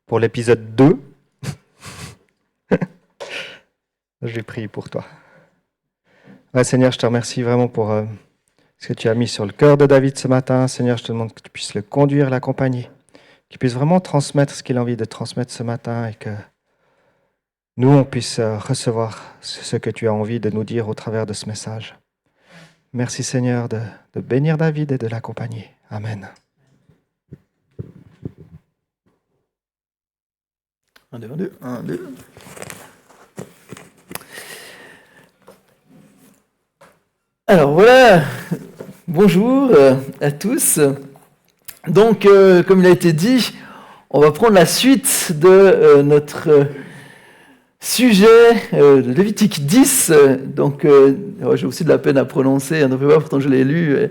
pour l'épisode 2. Je vais prier pour toi. Ouais, Seigneur, je te remercie vraiment pour ce que tu as mis sur le cœur de David ce matin. Seigneur, je te demande que tu puisses le conduire, l'accompagner, qu'il puisse vraiment transmettre ce qu'il a envie de transmettre ce matin et que nous, on puisse recevoir ce que tu as envie de nous dire au travers de ce message. Merci Seigneur de bénir David et de l'accompagner. Amen. Un, deux. Alors voilà, bonjour à tous. Donc, comme il a été dit, on va prendre la suite de notre sujet de Lévitique 10. Donc, j'ai aussi de la peine à prononcer, ne faites pas, pourtant je l'ai lu.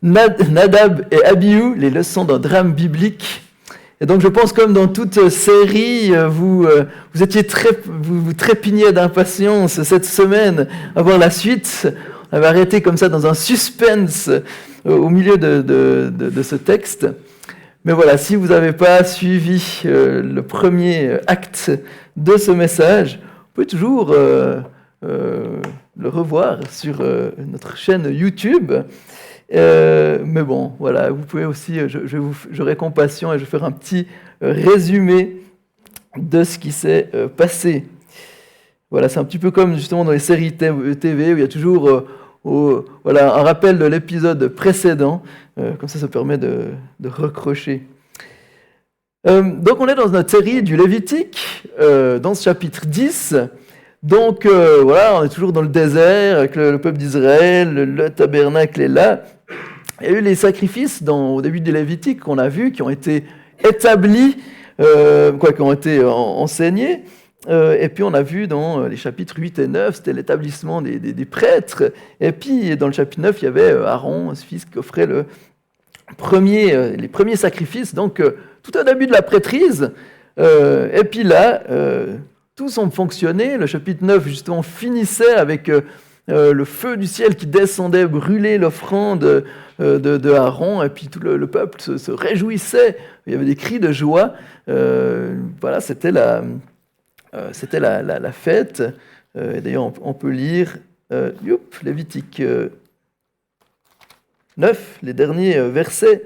Nadab et Abihu, les leçons d'un drame biblique. Et donc, je pense, comme dans toute série, vous trépigniez d'impatience cette semaine à voir la suite. On avait arrêté comme ça dans un suspense au milieu de ce texte. Mais voilà, si vous n'avez pas suivi le premier acte de ce message, vous pouvez toujours le revoir sur notre chaîne YouTube. Mais bon, voilà, vous pouvez aussi, j'aurai compassion et je vais faire un petit résumé de ce qui s'est passé. Voilà, c'est un petit peu comme justement dans les séries TV où il y a toujours un rappel de l'épisode précédent, comme ça permet de recrocher. Donc on est dans notre série du Lévitique, dans ce chapitre 10. Donc on est toujours dans le désert avec le peuple d'Israël, le tabernacle est là. Il y a eu les sacrifices au début du Lévitique qu'on a vus, qui ont été établis, qui ont été enseignés. Et puis on a vu dans les chapitres 8 et 9, c'était l'établissement des prêtres. Et puis dans le chapitre 9, il y avait Aaron, ce fils, qui offrait les premiers sacrifices, donc tout au début de la prêtrise. Et puis là, tout semble fonctionner. Le chapitre 9, justement, finissait avec le feu du ciel qui descendait, brûler l'offrande de Aaron. Et puis tout le peuple se réjouissait. Il y avait des cris de joie. Voilà, c'était la fête. D'ailleurs, on peut lire Lévitique 9, les derniers versets.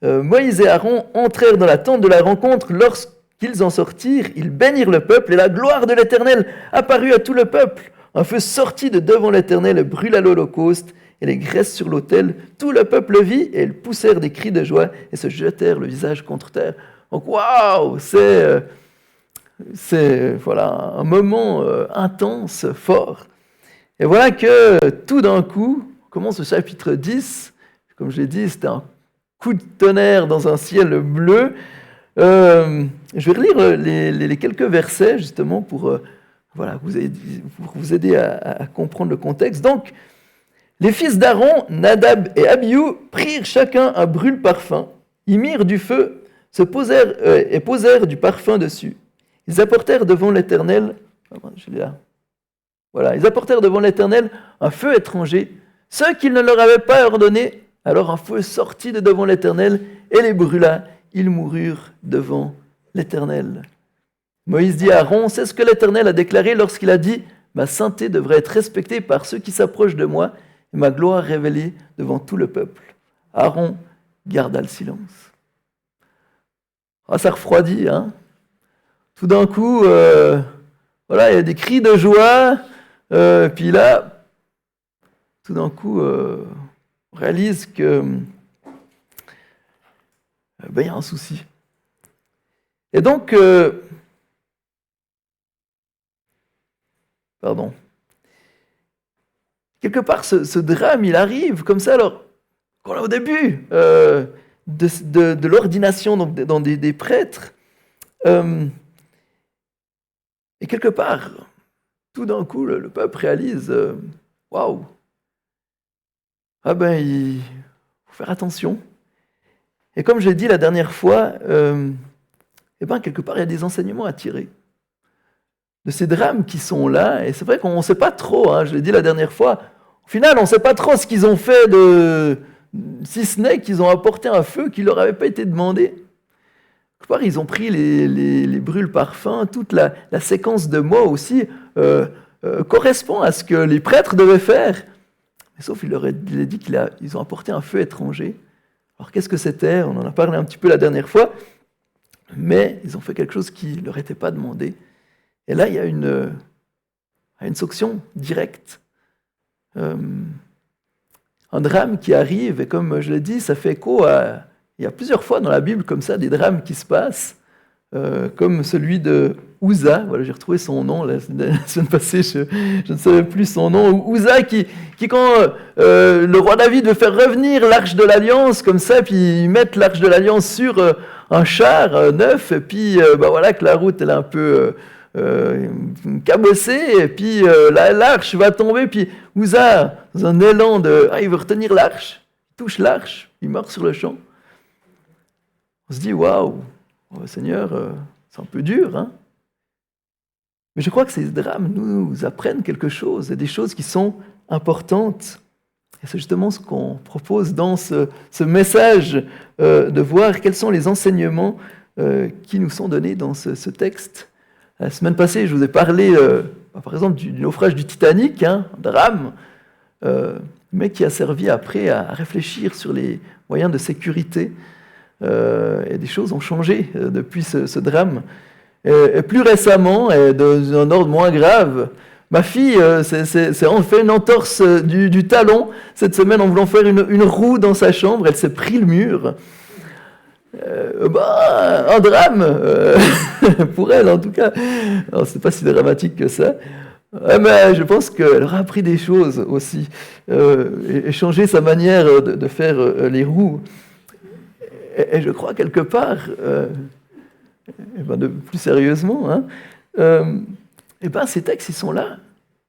Moïse et Aaron entrèrent dans la tente de la rencontre. Lorsqu'ils en sortirent, ils bénirent le peuple, et la gloire de l'Éternel apparut à tout le peuple. Un feu sortit de devant l'Éternel et brûla l'holocauste et les graisses sur l'autel. Tout le peuple le vit, et ils poussèrent des cris de joie et se jetèrent le visage contre terre. Donc, waouh, c'est un moment intense, fort. Et voilà que tout d'un coup, commence ce chapitre 10. Comme je l'ai dit, c'était un coup de tonnerre dans un ciel bleu. Je vais relire les quelques versets, justement, pour vous aider à comprendre le contexte. Donc, les fils d'Aaron, Nadab et Abihu, prirent chacun un brûle-parfum, y mirent du feu, se posèrent et posèrent du parfum dessus. Ils apportèrent devant l'Éternel, ils apportèrent devant l'Éternel un feu étranger, ce qu'il ne leur avait pas ordonné. Alors un feu sortit de devant l'Éternel et les brûla. Ils moururent devant l'Éternel. Moïse dit à Aaron, c'est ce que l'Éternel a déclaré lorsqu'il a dit, ma sainteté devrait être respectée par ceux qui s'approchent de moi et ma gloire révélée devant tout le peuple. Aaron garda le silence. Ça refroidit, hein. Tout d'un coup, il y a des cris de joie, puis là, tout d'un coup, on réalise que y a un souci. Et donc, quelque part, ce drame, il arrive comme ça, alors qu'on est au début de l'ordination donc, dans des prêtres. Et quelque part, tout d'un coup, le peuple réalise, waouh, il faut faire attention. Et comme je l'ai dit la dernière fois, quelque part, il y a des enseignements à tirer de ces drames qui sont là. Et c'est vrai qu'on ne sait pas trop, je l'ai dit la dernière fois, au final, on ne sait pas trop ce qu'ils ont fait, si ce n'est qu'ils ont apporté un feu qui ne leur avait pas été demandé. Ils ont pris les brûle-parfums, toute la séquence de mots aussi correspond à ce que les prêtres devaient faire. Mais sauf il a dit qu'ils ont apporté un feu étranger. Alors qu'est-ce que c'était? On en a parlé un petit peu la dernière fois, mais ils ont fait quelque chose qui ne leur était pas demandé. Et là, il y a une sanction directe. Un drame qui arrive, et comme je l'ai dit, ça fait écho à... Il y a plusieurs fois dans la Bible comme ça, des drames qui se passent, comme celui de Uza. Voilà, j'ai retrouvé son nom la semaine passée, je ne savais plus son nom. Uza qui quand le roi David veut faire revenir l'arche de l'Alliance, comme ça, puis ils mettent l'arche de l'Alliance sur un char neuf, et puis voilà que la route elle est un peu cabossée, et puis l'arche va tomber, puis Uza, dans un élan il veut retenir l'arche, il touche l'arche, il meurt sur le champ. On se dit, waouh, Seigneur, c'est un peu dur, hein? Mais je crois que ces drames nous apprennent quelque chose, et des choses qui sont importantes. Et c'est justement ce qu'on propose dans ce message, de voir quels sont les enseignements qui nous sont donnés dans ce texte. La semaine passée, je vous ai parlé, par exemple, du naufrage du Titanic, un drame, mais qui a servi après à réfléchir sur les moyens de sécurité. Et des choses ont changé depuis ce drame. Et plus récemment, et dans un ordre moins grave, ma fille on fait une entorse du talon cette semaine en voulant faire une roue dans sa chambre. Elle s'est pris le mur. Un drame pour elle en tout cas. Alors, c'est pas si dramatique que ça. Mais je pense qu'elle aura appris des choses aussi et changé sa manière de faire les roues. Et je crois quelque part, plus sérieusement, ces textes, ils sont là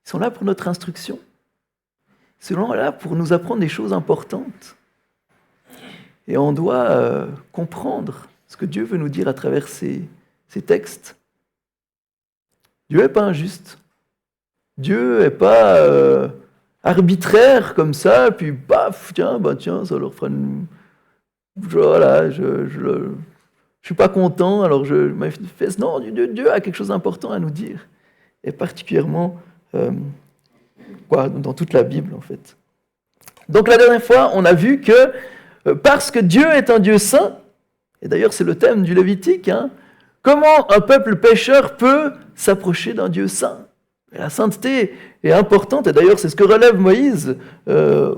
pour notre instruction. Ils sont là pour nous apprendre des choses importantes. Et on doit comprendre ce que Dieu veut nous dire à travers ces textes. Dieu n'est pas injuste. Dieu n'est pas arbitraire comme ça, puis paf, tiens, ça leur fera une... Voilà, je suis pas content, alors je manifeste. Non, Dieu a quelque chose d'important à nous dire, et particulièrement dans toute la Bible en fait. Donc la dernière fois, on a vu que parce que Dieu est un Dieu saint, et d'ailleurs c'est le thème du Lévitique, comment un peuple pécheur peut s'approcher d'un Dieu saint? Et la sainteté est importante, et d'ailleurs c'est ce que relève Moïse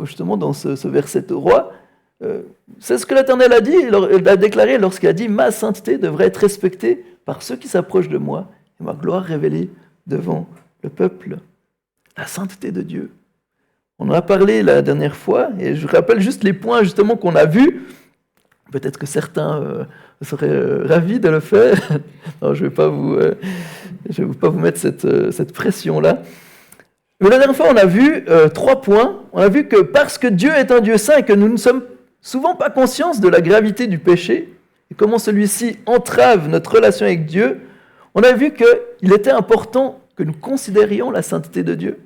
justement dans ce verset au roi. C'est ce que l'Éternel a dit, il a déclaré lorsqu'il a dit « Ma sainteté devrait être respectée par ceux qui s'approchent de moi, et ma gloire révélée devant le peuple. » La sainteté de Dieu. On en a parlé la dernière fois, et je rappelle juste les points justement qu'on a vus. Peut-être que certains seraient ravis de le faire. Non, je ne vais pas vous mettre cette pression-là. Mais la dernière fois, on a vu 3 points. On a vu que parce que Dieu est un Dieu saint et que nous ne sommes souvent pas conscience de la gravité du péché et comment celui-ci entrave notre relation avec Dieu, on a vu qu'il était important que nous considérions la sainteté de Dieu.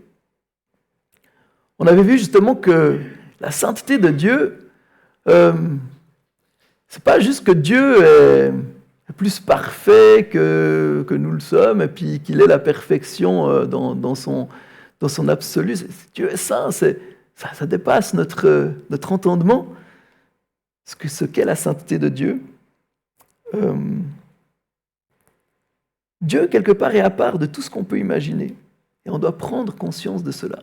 On avait vu justement que la sainteté de Dieu, c'est pas juste que Dieu est plus parfait que nous le sommes et puis qu'il est la perfection dans son absolu. Dieu est saint, ça dépasse notre entendement. Ce qu'est la sainteté de Dieu. Dieu, quelque part, est à part de tout ce qu'on peut imaginer. Et on doit prendre conscience de cela.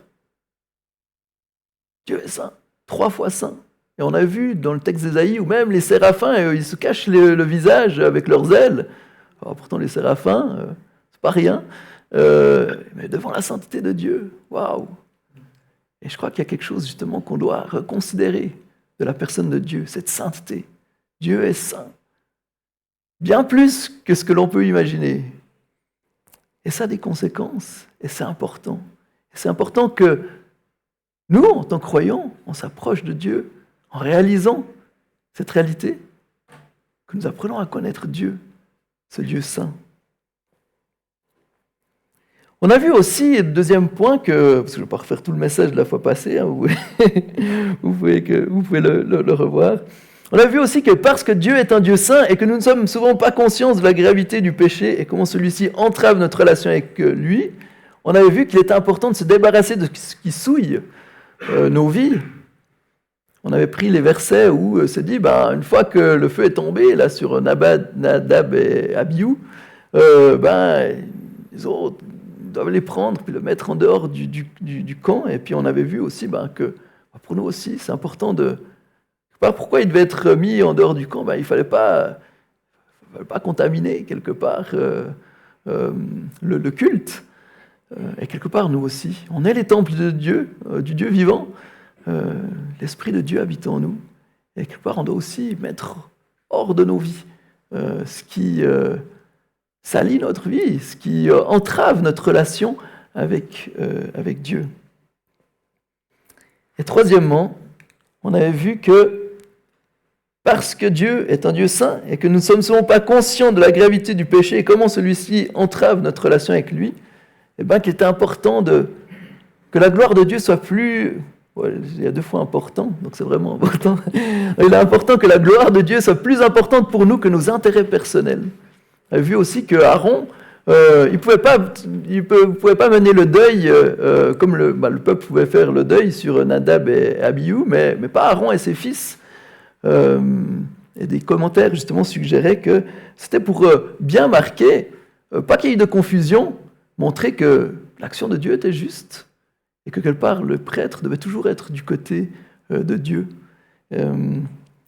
Dieu est saint, 3 fois saint. Et on a vu dans le texte d'Ésaïe, où même les séraphins, ils se cachent le visage avec leurs ailes. Alors, pourtant, les séraphins, c'est pas rien. Mais devant la sainteté de Dieu, waouh! Et je crois qu'il y a quelque chose, justement, qu'on doit reconsidérer de la personne de Dieu, cette sainteté. Dieu est saint. Bien plus que ce que l'on peut imaginer. Et ça a des conséquences, et c'est important. Et c'est important que nous, en tant que croyants, on s'approche de Dieu en réalisant cette réalité, que nous apprenons à connaître Dieu, ce Dieu saint. On a vu aussi, deuxième point, parce que je ne vais pas refaire tout le message de la fois passée, vous pouvez le revoir. On a vu aussi que parce que Dieu est un Dieu saint et que nous ne sommes souvent pas conscients de la gravité du péché et comment celui-ci entrave notre relation avec lui, on avait vu qu'il était important de se débarrasser de ce qui souille nos vies. On avait pris les versets où c'est dit, une fois que le feu est tombé là sur Nadab et Abihu, les autres doivent les prendre puis le mettre en dehors du camp. Et puis on avait vu aussi que pour nous aussi, c'est important de... Pourquoi il devait être mis en dehors du camp? Il ne fallait pas contaminer quelque part le culte. Et quelque part, nous aussi, on est les temples de Dieu, du Dieu vivant. L'Esprit de Dieu habite en nous. Et quelque part, on doit aussi mettre hors de nos vies ce qui salit notre vie, ce qui entrave notre relation avec Dieu. Et troisièmement, on avait vu que parce que Dieu est un Dieu saint et que nous ne sommes souvent pas conscients de la gravité du péché et comment celui-ci entrave notre relation avec lui, qu'il était important que la gloire de Dieu soit plus... il y a 2 fois important, donc c'est vraiment important. Il est important que la gloire de Dieu soit plus importante pour nous que nos intérêts personnels. On a vu aussi que Aaron, il ne pouvait pas mener le deuil comme le peuple pouvait faire le deuil sur Nadab et Abihu, mais pas Aaron et ses fils. Et des commentaires justement suggéraient que c'était pour bien marquer, pas qu'il y ait de confusion, montrer que l'action de Dieu était juste et que quelque part le prêtre devait toujours être du côté de Dieu.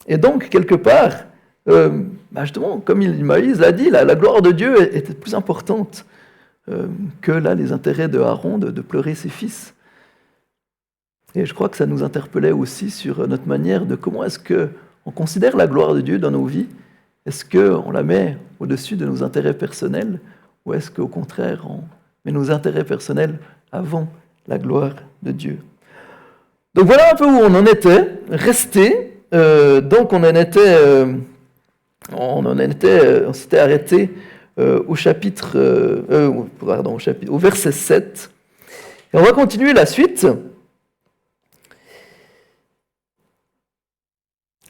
Et donc quelque part, justement, comme Moïse l'a dit, la gloire de Dieu était plus importante que les intérêts de Aaron de pleurer ses fils. Et je crois que ça nous interpellait aussi sur notre manière de comment est-ce qu'on considère la gloire de Dieu dans nos vies. Est-ce qu'on la met au-dessus de nos intérêts personnels ou est-ce qu'au contraire, on met nos intérêts personnels avant la gloire de Dieu? Donc voilà un peu où on en était resté. Donc on s'était arrêté au verset 7. Et on va continuer la suite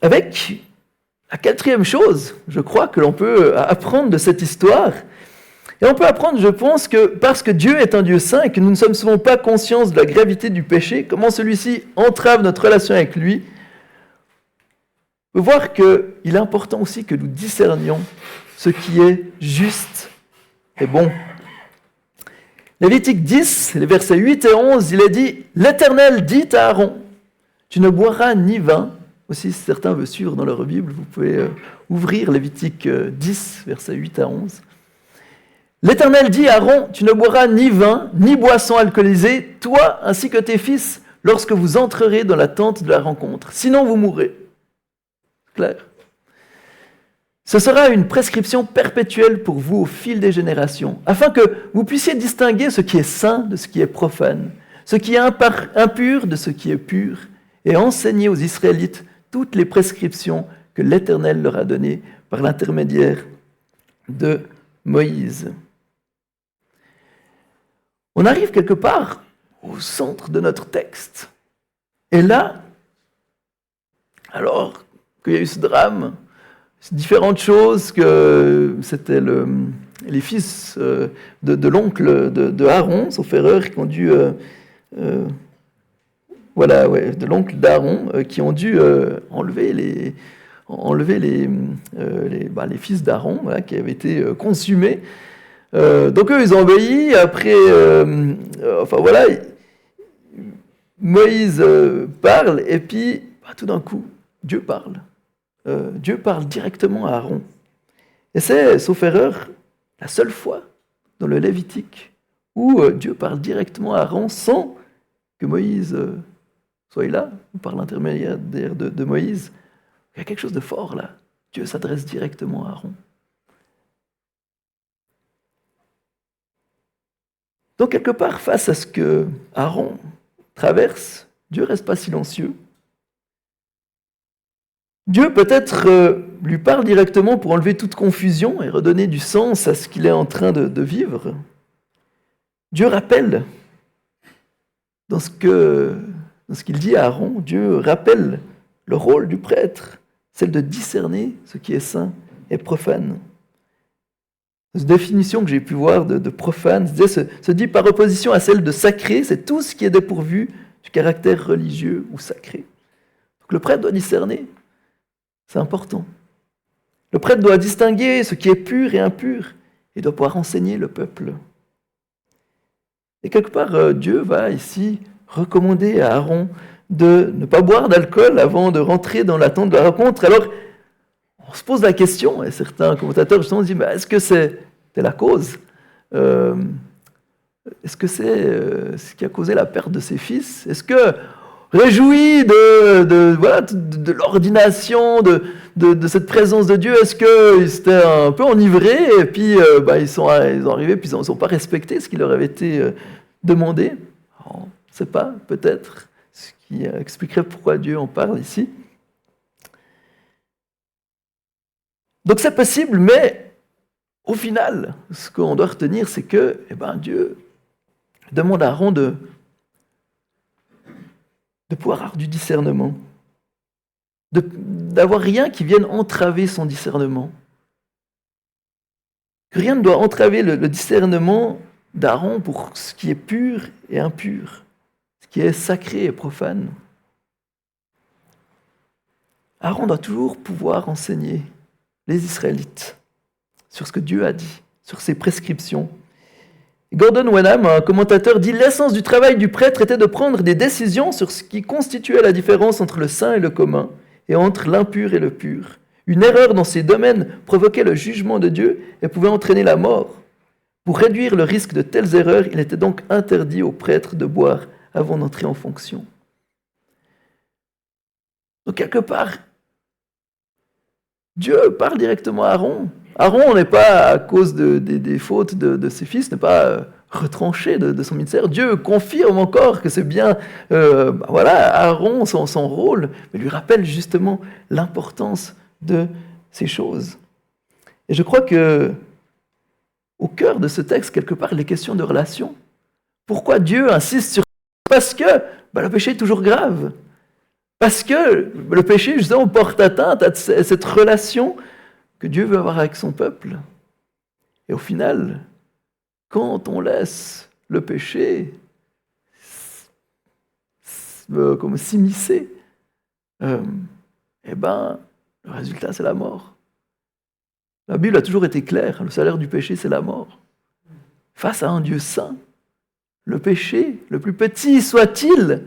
avec la 4e chose, je crois, que l'on peut apprendre de cette histoire. Et on peut apprendre, je pense, que parce que Dieu est un Dieu saint et que nous ne sommes souvent pas conscients de la gravité du péché, comment celui-ci entrave notre relation avec lui, on peut voir qu'il est important aussi que nous discernions ce qui est juste et bon. Lévitique 10, les versets 8 et 11, il est dit « L'Éternel dit à Aaron, tu ne boiras ni vin. » Aussi, si certains veulent suivre dans leur Bible, vous pouvez ouvrir Lévitique 10, versets 8 à 11. L'Éternel dit à Aaron, tu ne boiras ni vin, ni boisson alcoolisée, toi ainsi que tes fils, lorsque vous entrerez dans la tente de la rencontre. Sinon, vous mourrez. Clair. Ce sera une prescription perpétuelle pour vous au fil des générations, afin que vous puissiez distinguer ce qui est saint de ce qui est profane, ce qui est impur de ce qui est pur, et enseigner aux Israélites toutes les prescriptions que l'Éternel leur a données par l'intermédiaire de Moïse. On arrive quelque part au centre de notre texte. Et là, alors qu'il y a eu ce drame, différentes choses, que c'était les fils de l'oncle de Aaron, sauf erreur, qui ont dû... de l'oncle d'Aaron, qui ont dû enlever les fils d'Aaron, qui avaient été consumés. Donc eux, ils ont obéi. Après, Moïse parle, et puis tout d'un coup, Dieu parle. Dieu parle directement à Aaron. Et c'est, sauf erreur, la seule fois dans le Lévitique où Dieu parle directement à Aaron sans que Moïse soit là, ou par l'intermédiaire de Moïse. Il y a quelque chose de fort là. Dieu s'adresse directement à Aaron. Donc quelque part, face à ce que Aaron traverse, Dieu ne reste pas silencieux. Dieu peut-être lui parle directement pour enlever toute confusion et redonner du sens à ce qu'il est en train de vivre. Dieu rappelle dans ce qu'il dit à Aaron, Dieu rappelle le rôle du prêtre, celle de discerner ce qui est saint et profane. Cette définition que j'ai pu voir de profane se dit par opposition à celle de sacré, c'est tout ce qui est dépourvu du caractère religieux ou sacré. Donc le prêtre doit discerner, c'est important. Le prêtre doit distinguer ce qui est pur et impur, et doit pouvoir enseigner le peuple. Et quelque part, Dieu va ici recommander à Aaron de ne pas boire d'alcool avant de rentrer dans la tente de la rencontre. Alors, on se pose la question, et certains commentateurs justement disent, mais est-ce que c'est la cause Est-ce que c'est ce qui a causé la perte de ses fils? Est-ce que, réjoui de l'ordination, de cette présence de Dieu, est-ce qu'ils étaient un peu enivrés et puis ils sont arrivés puis ils n'ont pas respecté ce qui leur avait été demandé? On ne sait pas, peut-être, ce qui expliquerait pourquoi Dieu en parle ici. Donc c'est possible, mais au final, ce qu'on doit retenir, c'est que Dieu demande à Aaron de pouvoir avoir du discernement, d'avoir rien qui vienne entraver son discernement. Que rien ne doit entraver le discernement d'Aaron pour ce qui est pur et impur, ce qui est sacré et profane. Aaron doit toujours pouvoir enseigner les Israélites sur ce que Dieu a dit, sur ses prescriptions. Gordon Wenham, un commentateur, dit « L'essence du travail du prêtre était de prendre des décisions sur ce qui constituait la différence entre le saint et le commun, et entre l'impur et le pur. Une erreur dans ces domaines provoquait le jugement de Dieu et pouvait entraîner la mort. Pour réduire le risque de telles erreurs, il était donc interdit aux prêtres de boire avant d'entrer en fonction. » Donc quelque part, Dieu parle directement à Aaron. Aaron n'est pas, à cause des fautes de ses fils, n'est pas retranché de son ministère. Dieu confirme encore que c'est bien, Aaron, son rôle, mais lui rappelle justement l'importance de ces choses. Et je crois que au cœur de ce texte, quelque part, les questions de relation. Pourquoi Dieu insiste sur ça? Parce que le péché est toujours grave. Parce que le péché, justement, porte atteinte à cette relation que Dieu veut avoir avec son peuple. Et au final, quand on laisse le péché comme s'immiscer, le résultat, c'est la mort. La Bible a toujours été claire, le salaire du péché, c'est la mort. Face à un Dieu saint, le péché, le plus petit soit-il,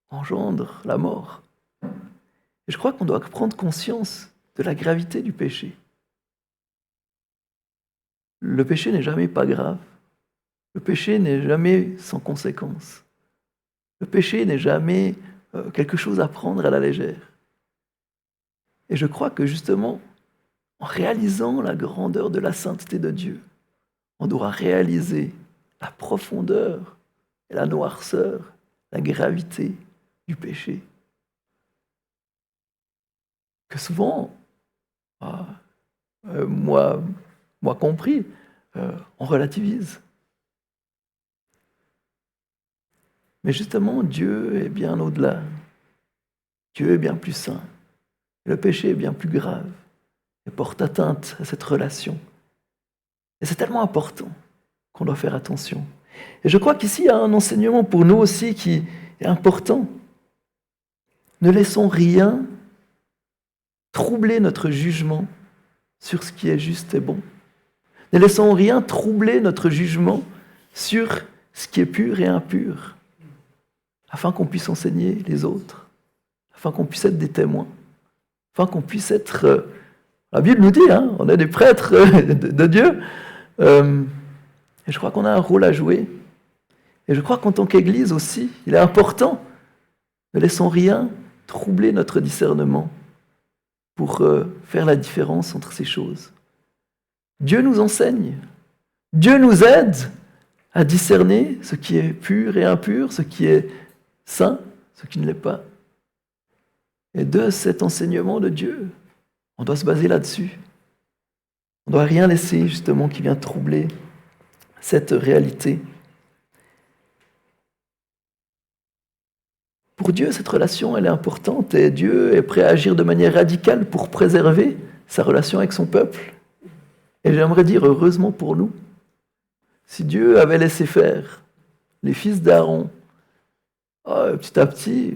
engendre la mort. Et je crois qu'on doit prendre conscience de la gravité du péché. Le péché n'est jamais pas grave. Le péché n'est jamais sans conséquence. Le péché n'est jamais quelque chose à prendre à la légère. Et je crois que justement, en réalisant la grandeur de la sainteté de Dieu, on doit réaliser la profondeur et la noirceur, la gravité du péché. Que souvent, moi compris, on relativise. Mais justement, Dieu est bien au-delà. Dieu est bien plus saint. Le péché est bien plus grave et porte atteinte à cette relation. Et c'est tellement important qu'on doit faire attention. Et je crois qu'ici, il y a un enseignement pour nous aussi qui est important. Ne laissons rien troubler notre jugement sur ce qui est juste et bon. Ne laissons rien troubler notre jugement sur ce qui est pur et impur, afin qu'on puisse enseigner les autres, afin qu'on puisse être des témoins, afin qu'on puisse être... la Bible nous dit, on est des prêtres de Dieu, et je crois qu'on a un rôle à jouer. Et je crois qu'en tant qu'Église aussi, il est important, ne laissons rien troubler notre discernement pour faire la différence entre ces choses. Dieu nous enseigne, Dieu nous aide à discerner ce qui est pur et impur, ce qui est saint, ce qui ne l'est pas. Et de cet enseignement de Dieu, on doit se baser là-dessus. On ne doit rien laisser justement qui vient troubler cette réalité. Pour Dieu, cette relation, elle est importante et Dieu est prêt à agir de manière radicale pour préserver sa relation avec son peuple. Et j'aimerais dire heureusement pour nous. Si Dieu avait laissé faire les fils d'Aaron, petit à petit,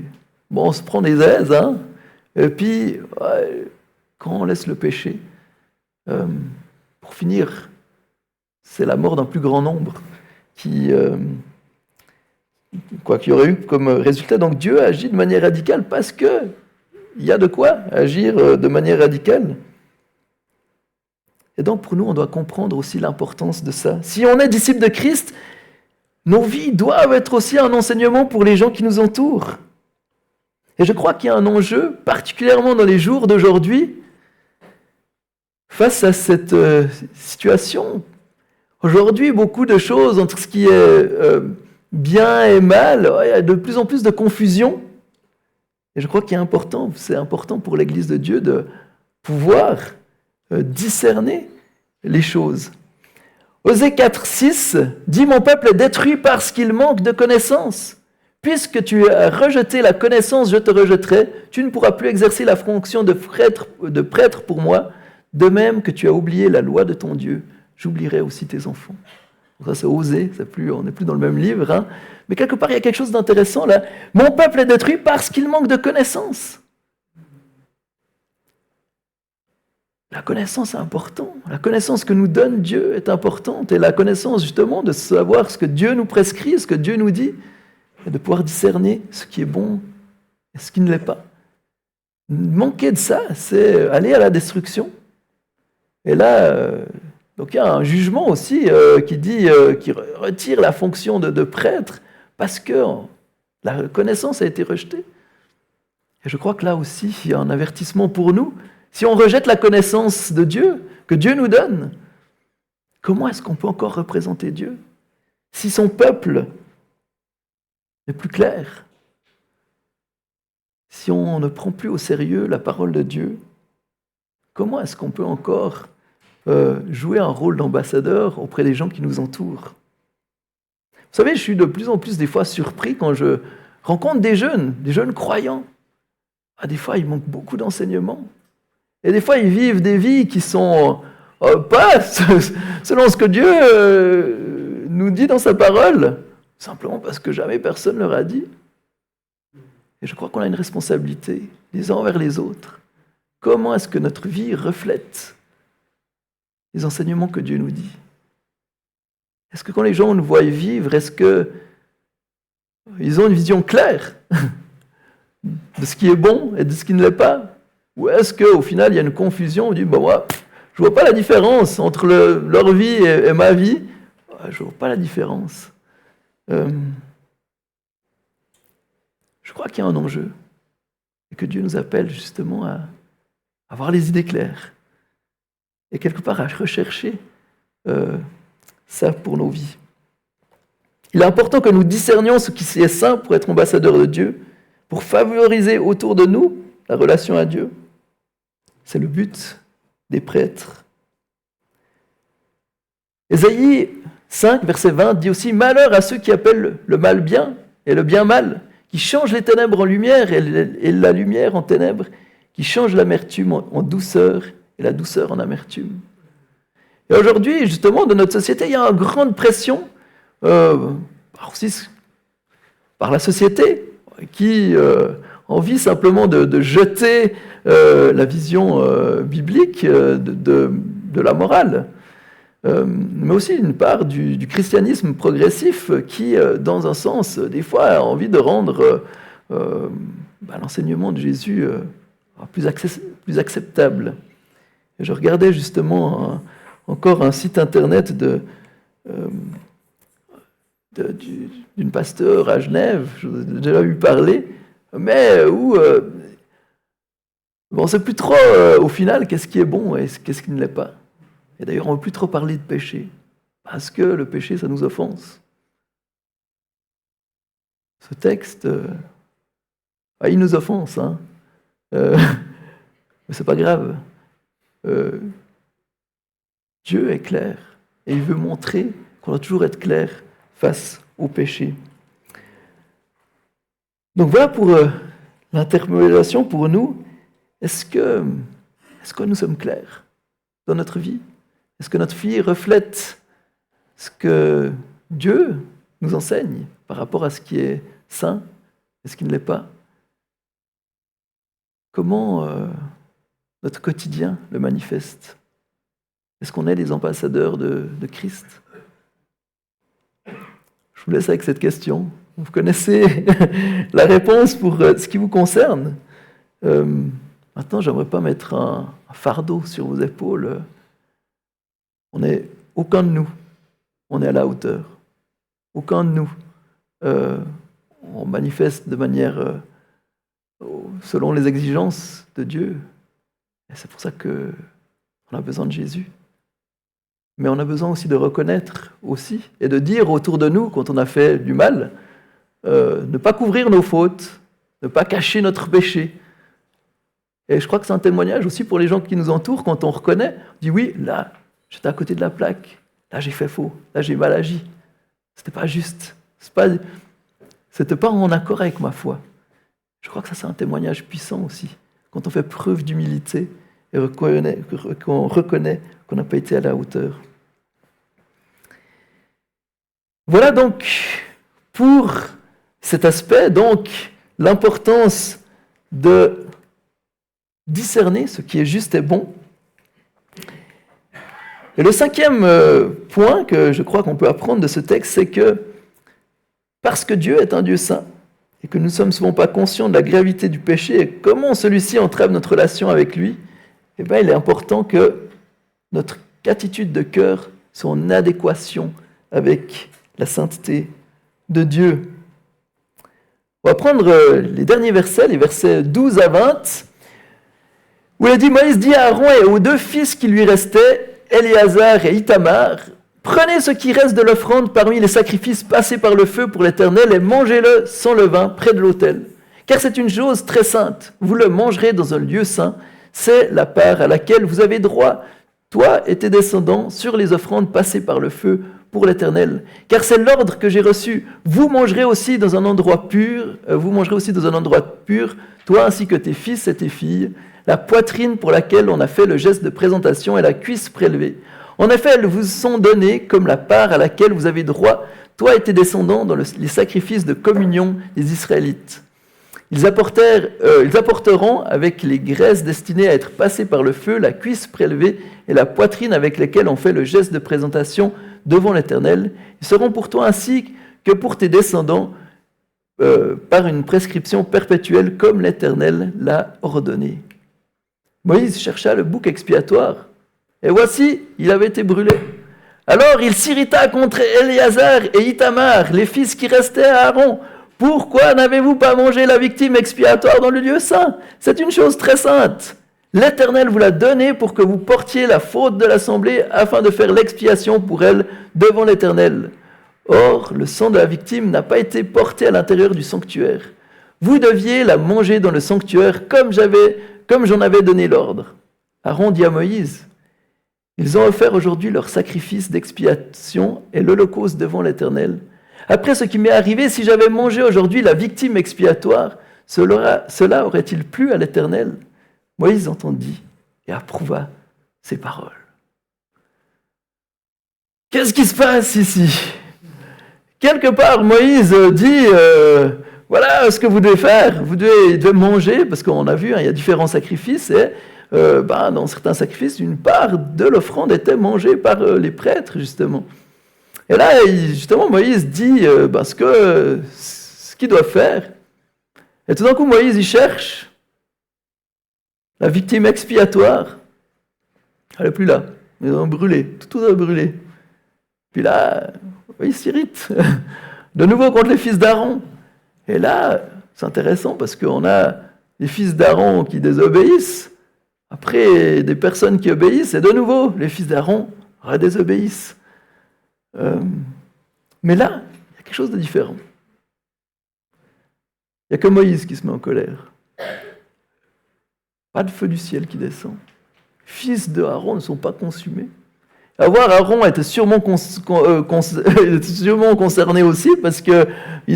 on se prend des aises, hein, et puis quand on laisse le péché, pour finir, c'est la mort d'un plus grand nombre qui aurait eu comme résultat. Donc Dieu agit de manière radicale parce qu'il y a de quoi agir de manière radicale. Et donc pour nous, on doit comprendre aussi l'importance de ça. Si on est disciple de Christ, nos vies doivent être aussi un enseignement pour les gens qui nous entourent. Et je crois qu'il y a un enjeu, particulièrement dans les jours d'aujourd'hui, face à cette situation. Aujourd'hui, beaucoup de choses entre ce qui est bien et mal, il y a de plus en plus de confusion. Et je crois qu'il est important, c'est important pour l'Église de Dieu de pouvoir discerner les choses. Osée 4:6 dit « Mon peuple est détruit parce qu'il manque de connaissance. Puisque tu as rejeté la connaissance, je te rejetterai. Tu ne pourras plus exercer la fonction de prêtre pour moi. De même que tu as oublié la loi de ton Dieu, j'oublierai aussi tes enfants. » Ça, c'est Osée, on n'est plus dans le même livre. Hein. Mais quelque part, il y a quelque chose d'intéressant là. « Mon peuple est détruit parce qu'il manque de connaissance. » La connaissance est importante. La connaissance que nous donne Dieu est importante. Et la connaissance, justement, de savoir ce que Dieu nous prescrit, ce que Dieu nous dit, et de pouvoir discerner ce qui est bon et ce qui ne l'est pas. Manquer de ça, c'est aller à la destruction. Et là, donc il y a un jugement aussi qui retire la fonction de prêtre parce que la connaissance a été rejetée. Et je crois que là aussi, il y a un avertissement pour nous. Si on rejette la connaissance de Dieu, que Dieu nous donne, comment est-ce qu'on peut encore représenter Dieu? Si son peuple n'est plus clair, si on ne prend plus au sérieux la parole de Dieu, comment est-ce qu'on peut encore jouer un rôle d'ambassadeur auprès des gens qui nous entourent? Vous savez, je suis de plus en plus des fois surpris quand je rencontre des jeunes croyants. Des fois, il manque beaucoup d'enseignements. Et des fois, ils vivent des vies qui sont pas selon ce que Dieu nous dit dans sa parole, simplement parce que jamais personne ne leur a dit. Et je crois qu'on a une responsabilité, les uns envers les autres. Comment est-ce que notre vie reflète les enseignements que Dieu nous dit? Est-ce que quand les gens nous voient vivre, est-ce qu'ils ont une vision claire de ce qui est bon et de ce qui ne l'est pas? Ou est-ce qu'au final, il y a une confusion? On dit, moi, je ne vois pas la différence entre leur vie et ma vie. Je ne vois pas la différence. Je crois qu'il y a un enjeu. Et que Dieu nous appelle justement à avoir les idées claires. Et quelque part à rechercher ça pour nos vies. Il est important que nous discernions ce qui est sain pour être ambassadeur de Dieu, pour favoriser autour de nous la relation à Dieu. C'est le but des prêtres. Ésaïe 5, verset 20 dit aussi « Malheur à ceux qui appellent le mal bien et le bien mal, qui changent les ténèbres en lumière et la lumière en ténèbres, qui changent l'amertume en douceur et la douceur en amertume. » Et aujourd'hui, justement, dans notre société, il y a une grande pression, aussi par la société, qui envie simplement de jeter la vision biblique de la morale, mais aussi une part du christianisme progressif qui, dans un sens, des fois, a envie de rendre l'enseignement de Jésus plus acceptable. Et je regardais justement encore un site internet d'une pasteur à Genève, je vous ai déjà eu parler, mais où on ne sait plus trop au final qu'est-ce qui est bon et qu'est-ce qui ne l'est pas. Et d'ailleurs, on ne veut plus trop parler de péché, parce que le péché, ça nous offense. Ce texte, il nous offense, hein. Mais c'est pas grave. Dieu est clair, et il veut montrer qu'on doit toujours être clair face au péché. Donc voilà pour l'interpellation pour nous. Est-ce que nous sommes clairs dans notre vie? Est-ce que notre vie reflète ce que Dieu nous enseigne par rapport à ce qui est saint et ce qui ne l'est pas? Comment notre quotidien le manifeste? Est-ce qu'on est des ambassadeurs de Christ? Je vous laisse avec cette question. Vous connaissez la réponse pour ce qui vous concerne. Maintenant, j'aimerais pas mettre un fardeau sur vos épaules. Aucun de nous, on est à la hauteur. Aucun de nous, on manifeste de manière selon les exigences de Dieu. Et c'est pour ça qu'on a besoin de Jésus. Mais on a besoin aussi de reconnaître aussi et de dire autour de nous quand on a fait du mal, ne pas couvrir nos fautes, ne pas cacher notre péché. Et je crois que c'est un témoignage aussi pour les gens qui nous entourent quand on reconnaît, on dit oui, là, j'étais à côté de la plaque, là j'ai fait faux, là j'ai mal agi. C'était pas juste, c'était pas en accord avec ma foi. Je crois que ça c'est un témoignage puissant aussi, quand on fait preuve d'humilité et qu'on reconnaît qu'on n'a pas été à la hauteur. Voilà donc pour cet aspect, donc l'importance de discerner ce qui est juste et bon. Et le cinquième point que je crois qu'on peut apprendre de ce texte, c'est que parce que Dieu est un Dieu saint et que nous ne sommes souvent pas conscients de la gravité du péché et comment celui-ci entrave notre relation avec lui, eh bien, il est important que notre attitude de cœur soit en adéquation avec la sainteté de Dieu. On va prendre les derniers versets, les versets 12 à 20, où il est dit, Moïse dit à Aaron et aux deux fils qui lui restaient, Éléazar et Ithamar, prenez ce qui reste de l'offrande parmi les sacrifices passés par le feu pour l'Éternel et mangez-le sans levain près de l'autel. Car c'est une chose très sainte, vous le mangerez dans un lieu saint, c'est la part à laquelle vous avez droit, toi et tes descendants, sur les offrandes passées par le feu pour l'Éternel. Car c'est l'ordre que j'ai reçu, vous mangerez aussi dans un endroit pur, toi ainsi que tes fils et tes filles, la poitrine pour laquelle on a fait le geste de présentation et la cuisse prélevée. En effet, elles vous sont données comme la part à laquelle vous avez droit, toi et tes descendants, dans les sacrifices de communion des Israélites. Ils apporteront avec les graisses destinées à être passées par le feu, la cuisse prélevée et la poitrine avec lesquelles on fait le geste de présentation devant l'Éternel. Ils seront pour toi ainsi que pour tes descendants par une prescription perpétuelle comme l'Éternel l'a ordonné. Moïse chercha le bouc expiatoire, et voici, il avait été brûlé. Alors il s'irrita contre Éléazar et Ithamar, les fils qui restaient à Aaron. Pourquoi n'avez-vous pas mangé la victime expiatoire dans le lieu saint? C'est une chose très sainte. L'Éternel vous l'a donnée pour que vous portiez la faute de l'assemblée afin de faire l'expiation pour elle devant l'Éternel. Or, le sang de la victime n'a pas été porté à l'intérieur du sanctuaire. Vous deviez la manger dans le sanctuaire comme j'en avais donné l'ordre. Aaron dit à Moïse, ils ont offert aujourd'hui leur sacrifice d'expiation et l'holocauste devant l'Éternel. Après ce qui m'est arrivé, si j'avais mangé aujourd'hui la victime expiatoire, cela aurait-il plu à l'Éternel? Moïse entendit et approuva ces paroles. Qu'est-ce qui se passe ici? Quelque part, Moïse dit, voilà ce que vous devez faire, vous devez manger, parce qu'on a vu, il y a différents sacrifices, et dans certains sacrifices, une part de l'offrande était mangée par les prêtres, justement. Et là, justement, Moïse dit ce qu'il doit faire. Et tout d'un coup, Moïse, il cherche la victime expiatoire. Elle n'est plus là. Ils ont brûlé. Tout a brûlé. Puis là, il s'irrite. De nouveau contre les fils d'Aaron. Et là, c'est intéressant parce qu'on a les fils d'Aaron qui désobéissent. Après, des personnes qui obéissent. Et de nouveau, les fils d'Aaron redésobéissent. Mais là, il y a quelque chose de différent. Il n'y a que Moïse qui se met en colère. Pas de feu du ciel qui descend. Les fils de Aaron ne sont pas consumés. Aaron était sûrement concerné aussi parce qu'il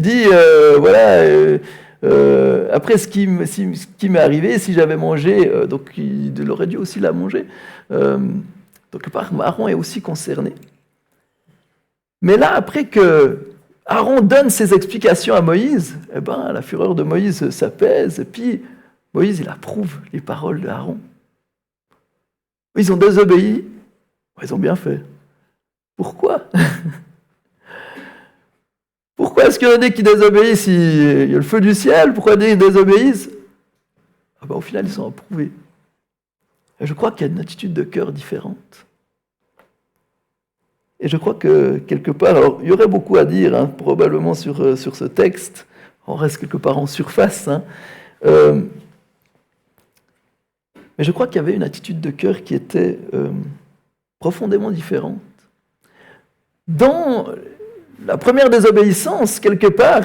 dit, Après, ce qui m'est arrivé, si j'avais mangé, donc il aurait dû aussi la manger. Donc, Aaron est aussi concerné. Mais là, après que Aaron donne ses explications à Moïse, eh ben, la fureur de Moïse s'apaise, et puis Moïse, il approuve les paroles d'Aaron. Ils ont désobéi, ils ont bien fait. Pourquoi? Pourquoi est-ce qu'il y en a qui désobéissent? Il y a le feu du ciel, pourquoi ils désobéissent? Au final, ils sont approuvés. Et je crois qu'il y a une attitude de cœur différente. Et je crois que quelque part, alors il y aurait beaucoup à dire hein, probablement sur ce texte, on reste quelque part en surface, hein. Mais je crois qu'il y avait une attitude de cœur qui était profondément différente. Dans la première désobéissance, quelque part,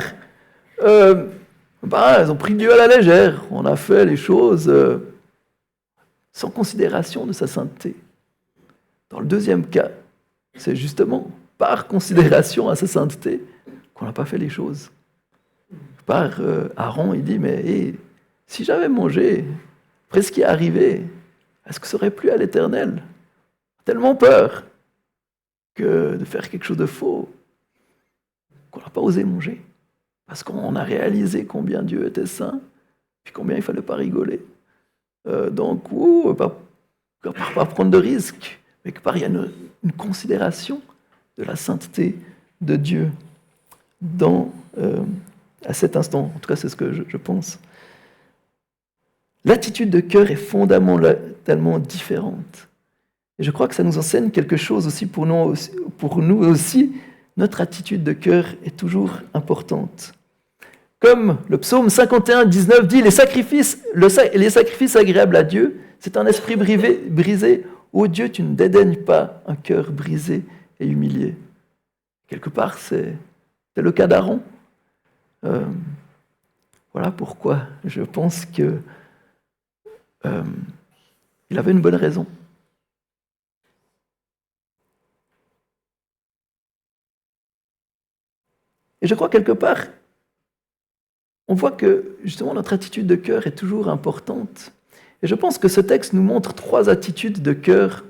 ils ont pris Dieu à la légère. On a fait les choses sans considération de sa sainteté. Dans le deuxième cas, c'est justement par considération à sa sainteté qu'on n'a pas fait les choses. Par Aaron, il dit, mais si j'avais mangé, après ce qui est arrivé, est-ce que ça aurait plu à l'Éternel? Tellement peur que de faire quelque chose de faux, qu'on n'a pas osé manger. Parce qu'on a réalisé combien Dieu était saint, puis combien il ne fallait pas rigoler. Donc, pas prendre de risques, mais que par il y a une considération de la sainteté de Dieu à cet instant. En tout cas, c'est ce que je pense. L'attitude de cœur est fondamentalement différente. Et je crois que ça nous enseigne quelque chose aussi pour nous aussi. Notre attitude de cœur est toujours importante. Comme le psaume 51, 19 dit, les sacrifices agréables à Dieu, c'est un esprit brisé. Ô Dieu, tu ne dédaignes pas un cœur brisé et humilié. Quelque part, c'est le cas d'Aaron. Voilà pourquoi je pense que il avait une bonne raison. Et je crois quelque part, on voit que justement notre attitude de cœur est toujours importante. Et je pense que ce texte nous montre 3 attitudes de cœur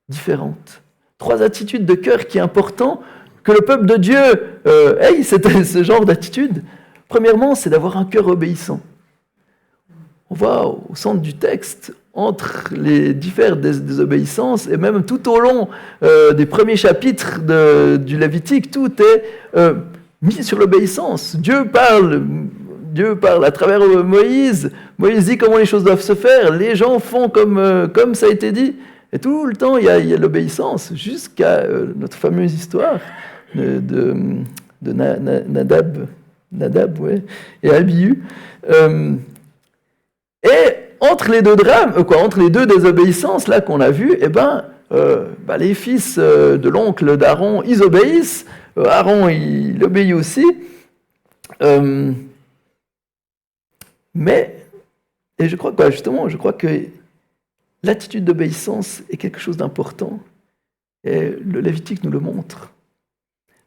différentes. 3 attitudes de cœur qui est important que le peuple de Dieu ait ce genre d'attitude. Premièrement, c'est d'avoir un cœur obéissant. On voit au centre du texte, entre les différentes désobéissances, et même tout au long des premiers chapitres du Lévitique, tout est mis sur l'obéissance. Dieu parle à travers Moïse. Moïse dit comment les choses doivent se faire. Les gens font comme ça a été dit. Et tout le temps, il y a l'obéissance, jusqu'à notre fameuse histoire de Nadab et Abihu. Et entre les deux drames, entre les deux désobéissances là qu'on a vues, les fils de l'oncle d'Aaron, ils obéissent. Aaron, il obéit aussi. Et je crois que l'attitude d'obéissance est quelque chose d'important. Et le Lévitique nous le montre.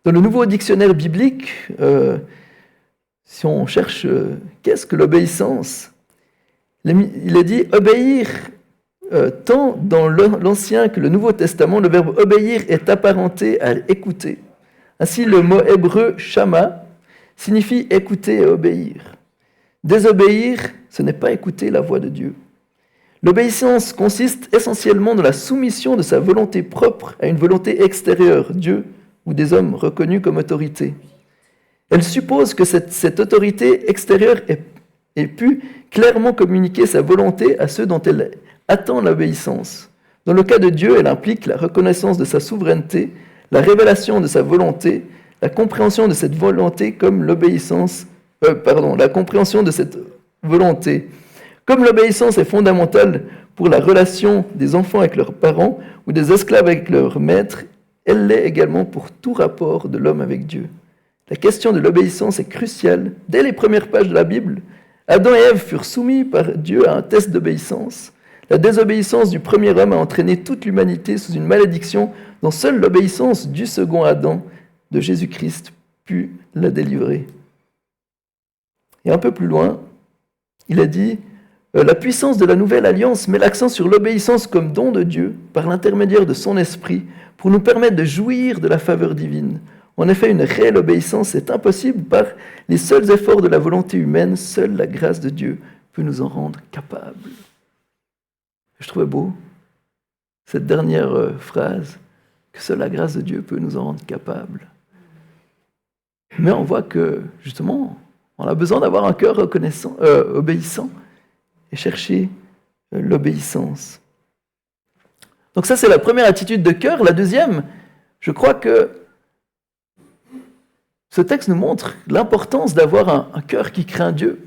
Dans le nouveau dictionnaire biblique, si on cherche qu'est-ce que l'obéissance, il est dit obéir, tant dans l'Ancien que le Nouveau Testament, le verbe obéir est apparenté à écouter. Ainsi, le mot hébreu shama signifie écouter et obéir. Désobéir, ce n'est pas écouter la voix de Dieu. L'obéissance consiste essentiellement dans la soumission de sa volonté propre à une volonté extérieure, Dieu ou des hommes reconnus comme autorité. Elle suppose que cette autorité extérieure ait pu clairement communiquer sa volonté à ceux dont elle attend l'obéissance. Dans le cas de Dieu, elle implique la reconnaissance de sa souveraineté, la révélation de sa volonté, la compréhension de cette volonté comme la compréhension de cette volonté. Comme l'obéissance est fondamentale pour la relation des enfants avec leurs parents ou des esclaves avec leurs maîtres, elle l'est également pour tout rapport de l'homme avec Dieu. La question de l'obéissance est cruciale. Dès les premières pages de la Bible, Adam et Ève furent soumis par Dieu à un test d'obéissance. La désobéissance du premier homme a entraîné toute l'humanité sous une malédiction dont seule l'obéissance du second Adam, de Jésus-Christ, put la délivrer. Et un peu plus loin, il a dit « La puissance de la nouvelle alliance met l'accent sur l'obéissance comme don de Dieu par l'intermédiaire de son esprit pour nous permettre de jouir de la faveur divine. En effet, une réelle obéissance est impossible par les seuls efforts de la volonté humaine. Seule la grâce de Dieu peut nous en rendre capables. » Je trouvais beau cette dernière phrase, que seule la grâce de Dieu peut nous en rendre capables. Mais on voit que, justement, on a besoin d'avoir un cœur obéissant et chercher l'obéissance. Donc ça, c'est la première attitude de cœur. La deuxième, je crois que ce texte nous montre l'importance d'avoir un cœur qui craint Dieu,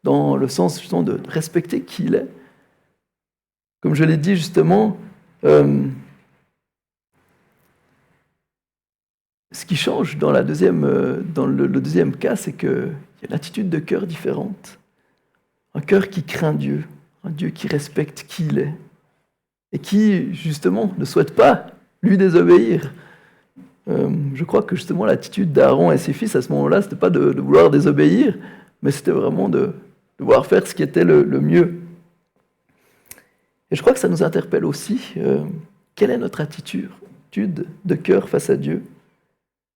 dans le sens justement de respecter qui il est. Comme je l'ai dit justement, ce qui change dans le deuxième cas, c'est qu'il y a une attitude de cœur différente. Un cœur qui craint Dieu, un Dieu qui respecte qui il est, et qui, justement, ne souhaite pas lui désobéir. Je crois que, justement, l'attitude d'Aaron et ses fils, à ce moment-là, ce n'était pas de vouloir désobéir, mais c'était vraiment de vouloir faire ce qui était le mieux. Et je crois que ça nous interpelle aussi. Quelle est notre attitude de cœur face à Dieu ?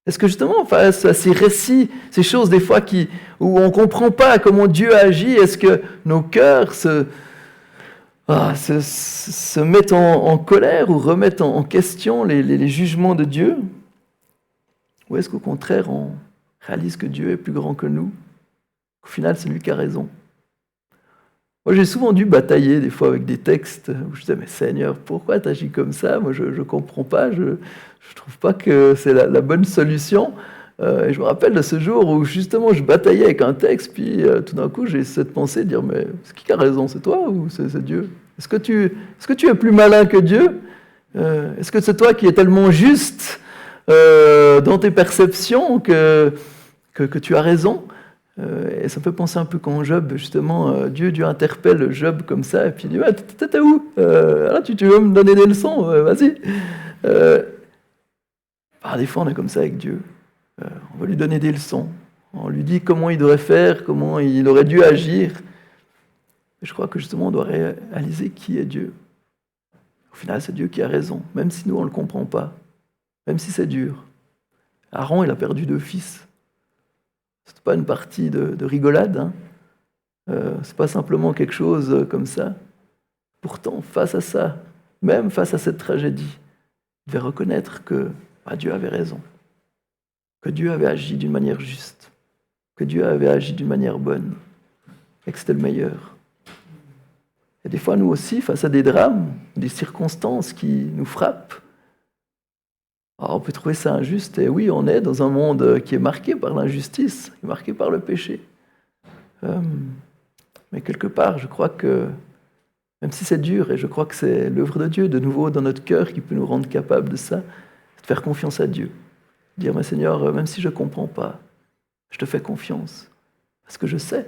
Est-ce que justement, face à ces récits, ces choses des fois où on ne comprend pas comment Dieu agit, est-ce que nos cœurs se mettent en colère ou remettent en question les jugements de Dieu ? Ou est-ce qu'au contraire, on réalise que Dieu est plus grand que nous ? Qu'au final, c'est lui qui a raison. Moi, j'ai souvent dû batailler des fois avec des textes où je disais « Mais Seigneur, pourquoi tu agis comme ça ? Moi, je ne comprends pas, je ne trouve pas que c'est la bonne solution. » Et je me rappelle de ce jour où justement je bataillais avec un texte, puis tout d'un coup, j'ai cette pensée de dire « Mais c'est qui a raison ? C'est toi ou c'est Dieu ? Est-ce que tu es plus malin que Dieu ? Est-ce que c'est toi qui es tellement juste dans tes perceptions que tu as raison ?» Et ça me fait penser un peu quand Job, justement, Dieu interpelle Job comme ça, et puis il dit « T'étais où ? Alors tu veux me donner des leçons ? Vas-y !» Des fois, on est comme ça avec Dieu. On va lui donner des leçons. On lui dit comment il devrait faire, comment il aurait dû agir. Et je crois que, justement, on doit réaliser qui est Dieu. Au final, c'est Dieu qui a raison, même si nous, on ne le comprend pas, même si c'est dur. Aaron, il a perdu 2 fils. Ce n'est pas une partie de rigolade. Hein. Ce n'est pas simplement quelque chose comme ça. Pourtant, face à ça, même face à cette tragédie, il devait reconnaître que Dieu avait raison, que Dieu avait agi d'une manière juste, que Dieu avait agi d'une manière bonne, et que c'était le meilleur. Et des fois, nous aussi, face à des drames, des circonstances qui nous frappent, on peut trouver ça injuste, et oui, on est dans un monde qui est marqué par l'injustice, qui est marqué par le péché. Mais quelque part, je crois que, même si c'est dur, et je crois que c'est l'œuvre de Dieu, de nouveau dans notre cœur, qui peut nous rendre capables de ça, de faire confiance à Dieu. Dire, mais Seigneur, même si je ne comprends pas, je te fais confiance, parce que je sais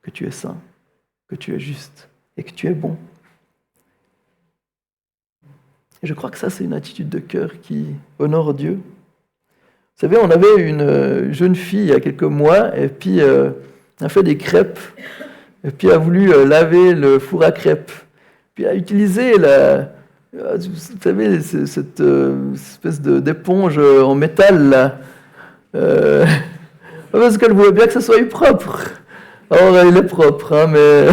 que tu es saint, que tu es juste, et que tu es bon. Et je crois que ça, c'est une attitude de cœur qui honore Dieu. Vous savez, on avait une jeune fille il y a quelques mois, et puis elle a fait des crêpes, et puis elle a voulu laver le four à crêpes. Puis elle a utilisé vous savez, cette espèce d'éponge en métal, là. Parce qu'elle voulait bien que ça soit propre. Or, il est propre, hein, mais...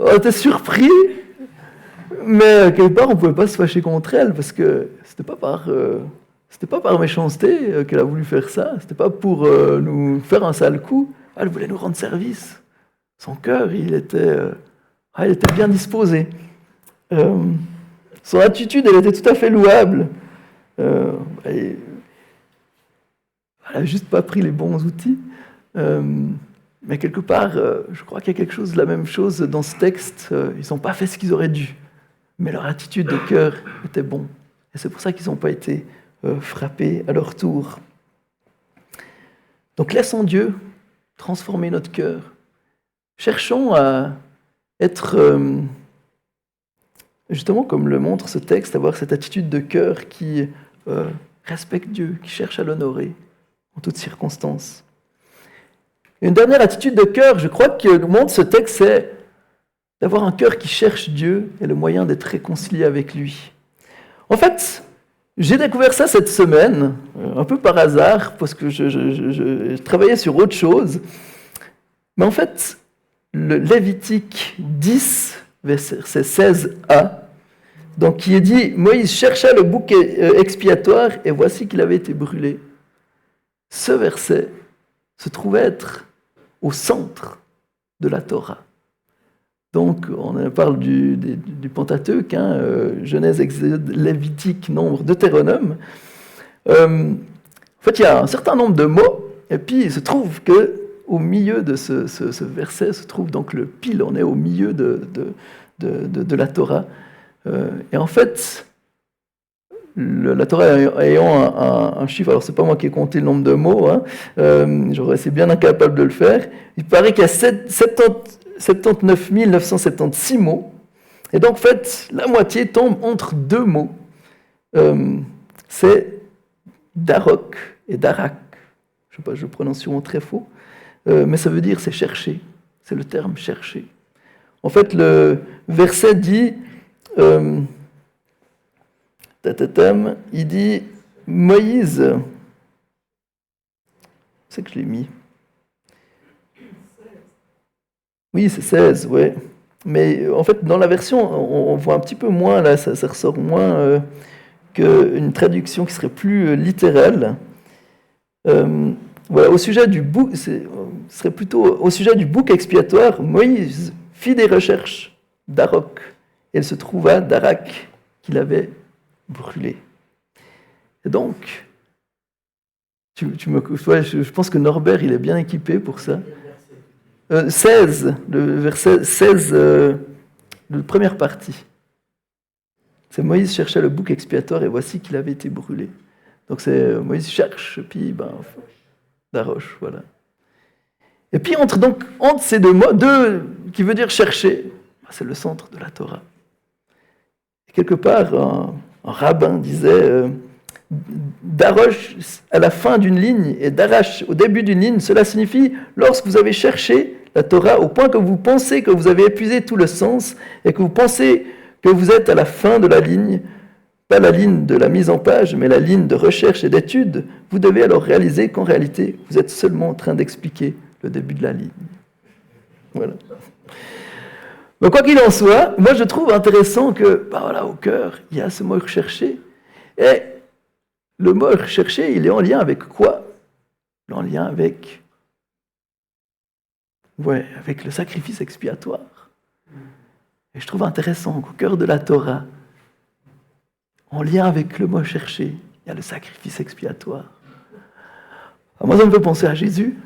on était surpris, mais quelque part, on ne pouvait pas se fâcher contre elle, parce que c'était pas par méchanceté qu'elle a voulu faire ça, c'était pas pour nous faire un sale coup, elle voulait nous rendre service. Son cœur, il était bien disposé. Son attitude, elle était tout à fait louable. Elle n'a juste pas pris les bons outils. Mais quelque part, je crois qu'il y a quelque chose de la même chose dans ce texte. Ils n'ont pas fait ce qu'ils auraient dû, mais leur attitude de cœur était bonne. Et c'est pour ça qu'ils n'ont pas été frappés à leur tour. Donc laissons Dieu transformer notre cœur. Cherchons à être, justement comme le montre ce texte, avoir cette attitude de cœur qui respecte Dieu, qui cherche à l'honorer en toutes circonstances. Une dernière attitude de cœur, je crois que le monde ce texte, c'est d'avoir un cœur qui cherche Dieu et le moyen d'être réconcilié avec lui. En fait, j'ai découvert ça cette semaine, un peu par hasard, parce que je travaillais sur autre chose. Mais en fait, le Lévitique 10, verset 16a, donc qui est dit « Moïse chercha le bouc expiatoire et voici qu'il avait été brûlé ». Ce verset se trouve être au centre de la Torah. Donc, on parle du Pentateuque, Genèse, Exode, Lévitique, Nombre, Deutéronome. En fait, il y a un certain nombre de mots, et puis il se trouve qu'au milieu de ce verset se trouve donc le pile, on est au milieu de la Torah. Et en fait, la Torah ayant un chiffre, alors c'est pas moi qui ai compté le nombre de mots, c'est bien incapable de le faire, il paraît qu'il y a 79 976 mots, et donc en fait, la moitié tombe entre deux mots. C'est Darok et Darak. Je ne sais pas, je prononce sûrement très faux, mais ça veut dire c'est chercher, c'est le terme chercher. En fait, le verset dit, il dit Moïse, c'est que je l'ai mis. Oui, c'est 16, ouais. Mais en fait, dans la version, on voit un petit peu moins, là, ça ressort moins qu'une traduction qui serait plus littérale. Voilà, au sujet du bouc, serait plutôt au sujet du bouc expiatoire, Moïse fit des recherches d'Arok, et il se trouva d'Arak qu'il avait brûlé. Et donc, je pense que Norbert, il est bien équipé pour ça. 16, le verset 16, la première partie. C'est Moïse cherchait le bouc expiatoire et voici qu'il avait été brûlé. Donc c'est Moïse cherche, puis Darosh, voilà. Et puis entre ces deux mots, qui veut dire chercher, c'est le centre de la Torah. Et quelque part, un rabbin disait Darosh à la fin d'une ligne et Darash au début d'une ligne, cela signifie lorsque vous avez cherché la Torah au point que vous pensez que vous avez épuisé tout le sens et que vous pensez que vous êtes à la fin de la ligne, pas la ligne de la mise en page, mais la ligne de recherche et d'étude, vous devez alors réaliser qu'en réalité, vous êtes seulement en train d'expliquer le début de la ligne. Voilà. Mais quoi qu'il en soit, moi je trouve intéressant que, au cœur, il y a ce mot rechercher. Et le mot rechercher, il est en lien avec quoi? Il est en lien avec le sacrifice expiatoire. Et je trouve intéressant qu'au cœur de la Torah, en lien avec le mot chercher, il y a le sacrifice expiatoire. Alors moi, ça me fait penser à Jésus.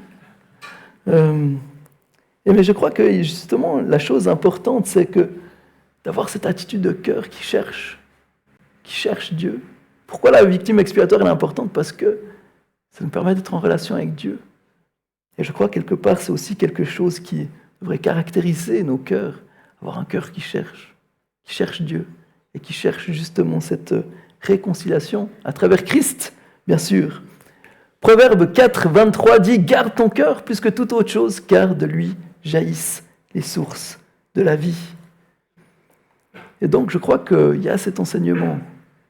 Mais je crois que justement, la chose importante, c'est que d'avoir cette attitude de cœur qui cherche Dieu. Pourquoi la victime expiatoire est importante? Parce que ça nous permet d'être en relation avec Dieu. Et je crois quelque part, c'est aussi quelque chose qui devrait caractériser nos cœurs, avoir un cœur qui cherche Dieu et qui cherche justement cette réconciliation à travers Christ, bien sûr. Proverbe 4, 23 dit « Garde ton cœur plus que toute autre chose, car de lui jaillissent les sources de la vie. » Et donc, je crois qu'il y a cet enseignement,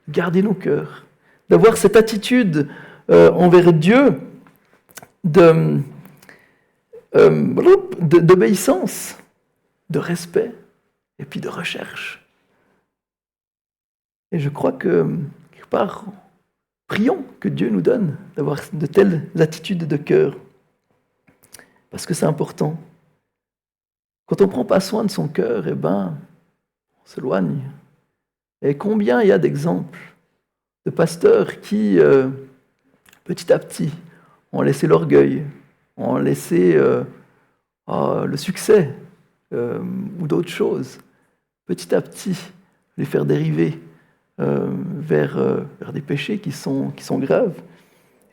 garder nos cœurs, d'avoir cette attitude envers Dieu d'obéissance, de respect et puis de recherche. Et je crois que, quelque part, prions que Dieu nous donne d'avoir de telles attitudes de cœur. Parce que c'est important. Quand on ne prend pas soin de son cœur, on s'éloigne. Et combien il y a d'exemples de pasteurs qui, petit à petit, ont laissé l'orgueil, ont laissé le succès ou d'autres choses, petit à petit, les faire dériver vers des péchés qui sont graves.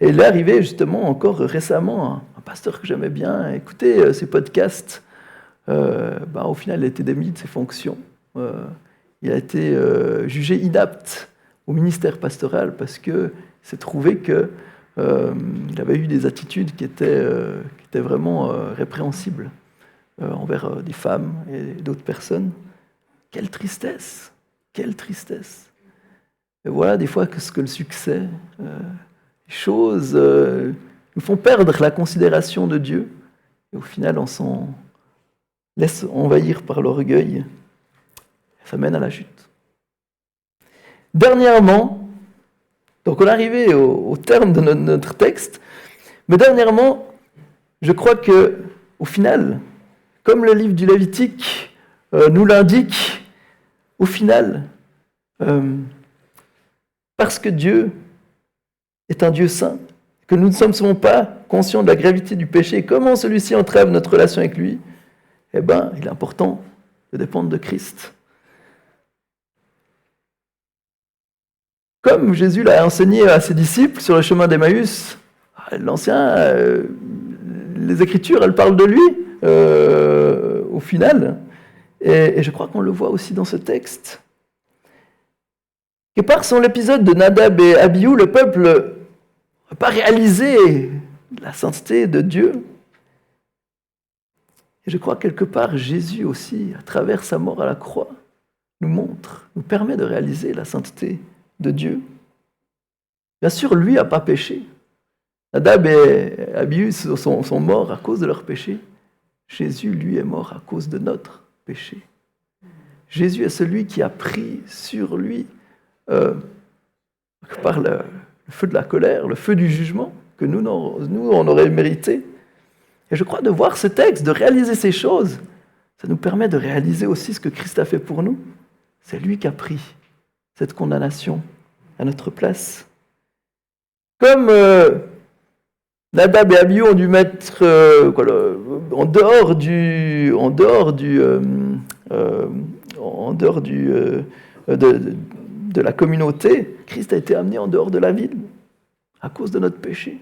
Et il est arrivé justement encore récemment un pasteur que j'aimais bien, écoutez ses podcasts, au final il a été démis de ses fonctions. Il a été jugé inapte au ministère pastoral parce qu'il s'est trouvé qu'il avait eu des attitudes qui étaient vraiment répréhensibles envers des femmes et d'autres personnes. Quelle tristesse! Quelle tristesse! Et voilà des fois ce que le succès, les choses nous font perdre la considération de Dieu. Et au final, on s'en laisse envahir par l'orgueil. Ça mène à la chute. Dernièrement, donc on est arrivé au terme de notre texte, mais dernièrement, je crois que au final, comme le livre du Lévitique nous l'indique, au final, parce que Dieu est un Dieu saint, que nous ne sommes pas conscients de la gravité du péché et comment celui-ci entrave notre relation avec lui, eh bien, il est important de dépendre de Christ. Comme Jésus l'a enseigné à ses disciples sur le chemin d'Emmaüs, les Écritures, elles parlent de lui, au final, et je crois qu'on le voit aussi dans ce texte. Et par son l'épisode de Nadab et Abihu, le peuple n'a pas réalisé la sainteté de Dieu. Et je crois quelque part, Jésus aussi, à travers sa mort à la croix, nous permet de réaliser la sainteté de Dieu. Bien sûr, lui n'a pas péché. Nadab et Abihu sont morts à cause de leur péché. Jésus, lui, est mort à cause de notre péché. Jésus est celui qui a pris sur lui par le feu de la colère, le feu du jugement que nous on aurait mérité. Et je crois de voir ce texte, de réaliser ces choses, ça nous permet de réaliser aussi ce que Christ a fait pour nous. C'est lui qui a pris cette condamnation à notre place. Comme Nadab et Abihu ont dû mettre en dehors de la communauté, Christ a été amené en dehors de la ville à cause de notre péché.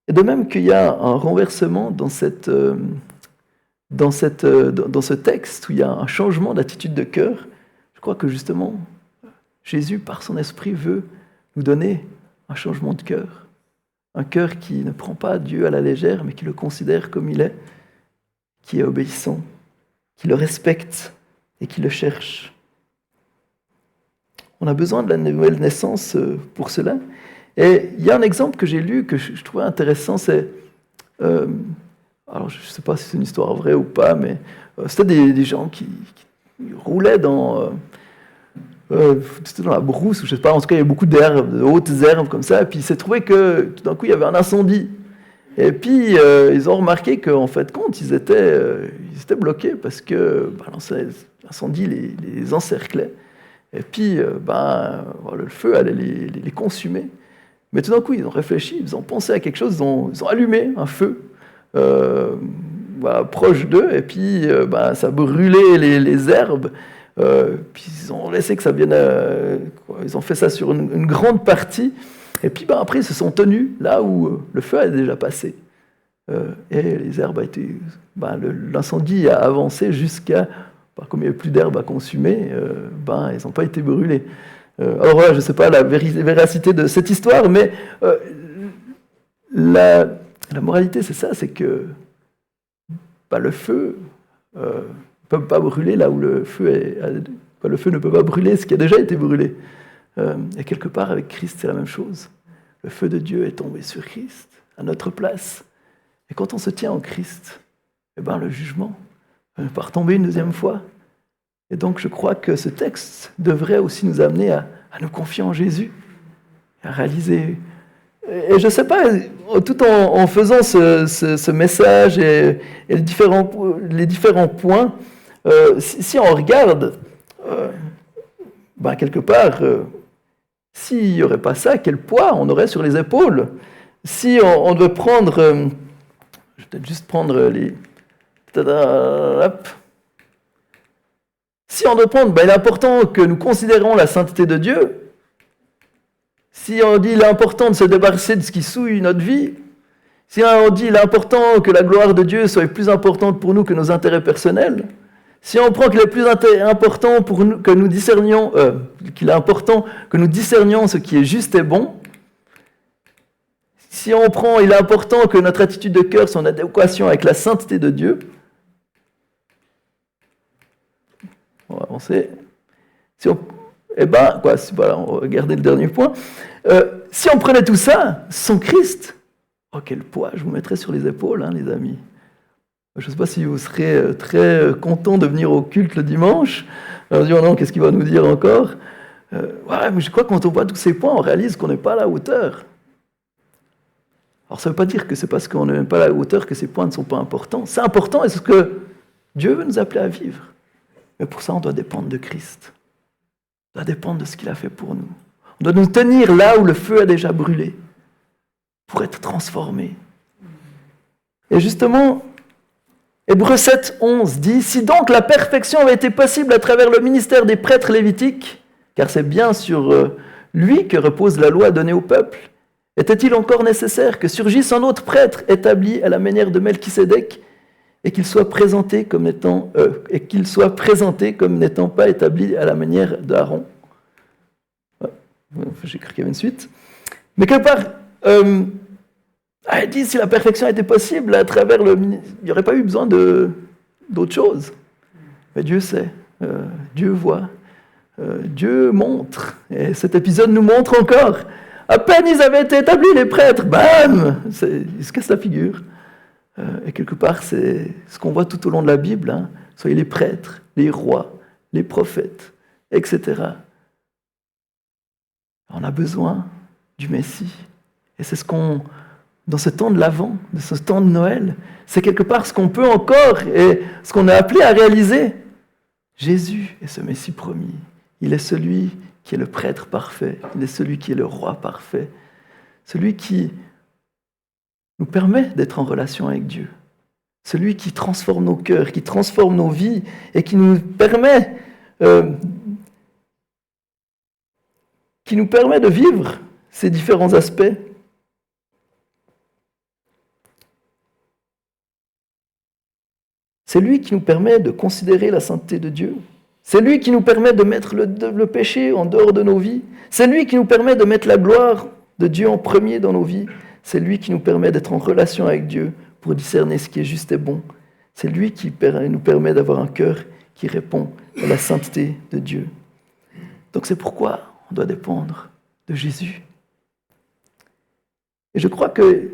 Et de même qu'il y a un renversement dans ce texte, où il y a un changement d'attitude de cœur, je crois que justement, Jésus, par son esprit, veut nous donner un changement de cœur. Un cœur qui ne prend pas Dieu à la légère, mais qui le considère comme il est, qui est obéissant, qui le respecte et qui le cherche. On a besoin de la nouvelle naissance pour cela. Et il y a un exemple que j'ai lu, que je trouvais intéressant, c'est... alors je ne sais pas si c'est une histoire vraie ou pas, mais c'était des gens qui roulaient c'était dans la brousse, ou je ne sais pas, en tout cas il y avait beaucoup d'herbes, de hautes herbes comme ça, et puis il s'est trouvé que tout d'un coup il y avait un incendie. Et puis ils ont remarqué qu'en fait compte, ils étaient bloqués parce que l'incendie les encerclait. Et puis le feu allait les consumer. Mais tout d'un coup, ils ont réfléchi, ils ont pensé à quelque chose, ils ont allumé un feu proche d'eux, et puis ça brûlait les herbes. Puis ils ont laissé que ça vienne. Ils ont fait ça sur une grande partie, et puis après ils se sont tenus là où le feu a déjà passé. Et les herbes l'incendie a avancé jusqu'à, comme il n'y avait plus d'herbes à consumer, ils n'ont pas été brûlés. Alors voilà, je ne sais pas la véracité de cette histoire, mais la moralité, c'est ça, c'est que le feu ne peut pas brûler là où le feu le feu ne peut pas brûler ce qui a déjà été brûlé. Et quelque part, avec Christ, c'est la même chose. Le feu de Dieu est tombé sur Christ, à notre place. Et quand on se tient en Christ, le jugement ne peut pas retomber une deuxième fois. Et donc, je crois que ce texte devrait aussi nous amener à nous confier en Jésus, à réaliser. Et je ne sais pas, tout en faisant ce message et les différents points, si on regarde, quelque part, s'il n'y aurait pas ça, quel poids on aurait sur les épaules? Si on devait prendre... je vais peut-être juste prendre les... Hop. Si on doit prendre, il est important que nous considérons la sainteté de Dieu. Si on dit il est important de se débarrasser de ce qui souille notre vie, si on dit il est important que la gloire de Dieu soit plus importante pour nous que nos intérêts personnels, si on prend qu'il est plus important pour nous, que nous discernions, qu'il est important que nous discernions ce qui est juste et bon, si on prend, il est important que notre attitude de cœur soit en adéquation avec la sainteté de Dieu. On va avancer. On va regarder le dernier point. Si on prenait tout ça, sans Christ, oh quel poids je vous mettrais sur les épaules, hein, les amis. Je ne sais pas si vous serez très contents de venir au culte le dimanche. Alors, dire, non, qu'est-ce qu'il va nous dire encore? Mais je crois que quand on voit tous ces points, on réalise qu'on n'est pas à la hauteur. Alors ça ne veut pas dire que c'est parce qu'on n'est pas à la hauteur que ces points ne sont pas importants. C'est important et c'est ce que Dieu veut nous appeler à vivre. Mais pour ça, on doit dépendre de Christ. On doit dépendre de ce qu'il a fait pour nous. On doit nous tenir là où le feu a déjà brûlé pour être transformés. Et justement, Hébreux 7, 11 dit « Si donc la perfection avait été possible à travers le ministère des prêtres lévitiques, car c'est bien sur lui que repose la loi donnée au peuple, était-il encore nécessaire que surgisse un autre prêtre établi à la manière de Melchisédek et qu'il soit présenté comme n'étant pas établi à la manière d'Aaron ?» J'ai cru qu'il y avait une suite. Mais quelque part, il dit si la perfection était possible à travers il n'y aurait pas eu besoin d'autre chose. Mais Dieu sait, Dieu voit, Dieu montre. Et cet épisode nous montre encore. À peine ils avaient été établis, les prêtres, bam, ils se cassent la figure. Et quelque part, c'est ce qu'on voit tout au long de la Bible. Hein. Soyez les prêtres, les rois, les prophètes, etc. On a besoin du Messie. Et c'est dans ce temps de l'Avent, de ce temps de Noël, c'est quelque part ce qu'on peut encore et ce qu'on est appelé à réaliser. Jésus est ce Messie promis. Il est celui qui est le prêtre parfait. Il est celui qui est le roi parfait. Celui qui nous permet d'être en relation avec Dieu. Celui qui transforme nos cœurs, qui transforme nos vies et qui nous permet de vivre ces différents aspects. C'est lui qui nous permet de considérer la sainteté de Dieu. C'est lui qui nous permet de mettre le péché en dehors de nos vies. C'est lui qui nous permet de mettre la gloire de Dieu en premier dans nos vies. C'est lui qui nous permet d'être en relation avec Dieu pour discerner ce qui est juste et bon. C'est lui qui nous permet d'avoir un cœur qui répond à la sainteté de Dieu. Donc c'est pourquoi on doit dépendre de Jésus. Et je crois que